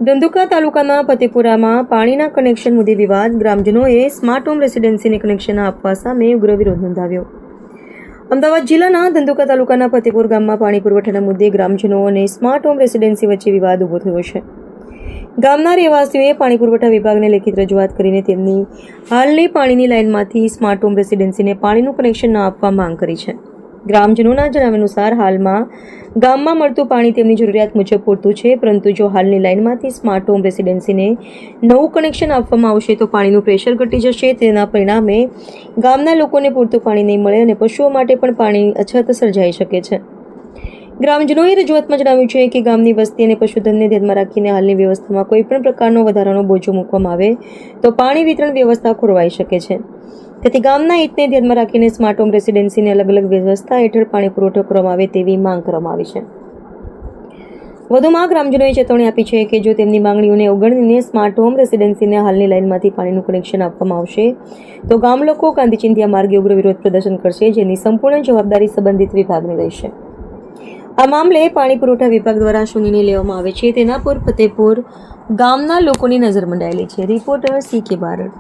ધંધુકા તાલુકાના ફતેપુરામાં પાણીના કનેક્શન મુદ્દે વિવાદ. ગ્રામજનોએ સ્માર્ટ હોમ રેસિડેન્સીને કનેક્શન આપવા સામે ઉગ્ર વિરોધ નોંધાવ્યો. અમદાવાદ જિલ્લાના ધંધુકા તાલુકાના ફતેપુર ગામમાં પાણી પુરવઠાના મુદ્દે ગ્રામજનો અને સ્માર્ટ હોમ રેસિડેન્સી વચ્ચે વિવાદ ઊભો થયો છે. ગામના રહેવાસીઓએ પાણી પુરવઠા વિભાગને લેખિત રજૂઆત કરીને તેમની હાલની પાણીની લાઇનમાંથી સ્માર્ટ હોમ રેસિડેન્સીને પાણીનું કનેક્શન ન આપવા માંગ કરી છે. ગ્રામજનોના જણાવ્યા અનુસાર હાલમાં ગામમાં મળતું પાણી તેમની જરૂરિયાત મુજબ પૂરતું છે, પરંતુ જો હાલની લાઇનમાંથી સ્માર્ટ હોમ રેસિડેન્સીને નવું કનેક્શન આપવામાં આવશે તો પાણીનું પ્રેશર ઘટી જશે. તેના પરિણામે ગામના લોકોને પૂરતું પાણી નહીં મળે અને પશુઓ માટે પણ પાણી અછત સર્જાઈ શકે છે. ગ્રામજનોએ રજૂઆતમાં જણાવ્યું છે કે ગામની વસ્તી અને પશુધનને ધ્યાનમાં રાખીને હાલની વ્યવસ્થામાં કોઈપણ પ્રકારનો વધારાનો બોજો મૂકવામાં આવે તો પાણી વિતરણ વ્યવસ્થા ખોરવાઈ શકે છે. તેથી ગામના હિતને ધ્યાનમાં રાખીને સ્માર્ટ હોમ રેસિડેન્સીને અલગ અલગ વ્યવસ્થા હેઠળ પાણી પુરવઠો કરવામાં આવે તેવી માંગ કરવામાં આવી છે. વધુમાં ગ્રામજનોએ ચેતવણી આપી છે કે જો તેમની માંગણીઓને અવગણીને સ્માર્ટ હોમ રેસિડેન્સીને હાલની લાઇનમાંથી પાણીનું કનેક્શન આપવામાં આવશે તો ગામ લોકો ગાંધી ચિંધ્યા માર્ગે ઉગ્ર વિરોધ પ્રદર્શન કરશે, જેની સંપૂર્ણ જવાબદારી સંબંધિત વિભાગની રહેશે. આ મામલે પાણી પુરવઠા વિભાગ દ્વારા શું નિર્ણય લેવામાં આવે છે તેના પર ફતેપુર ગામના લોકોની નજર મંડાયેલી છે. Reporter CK Barad.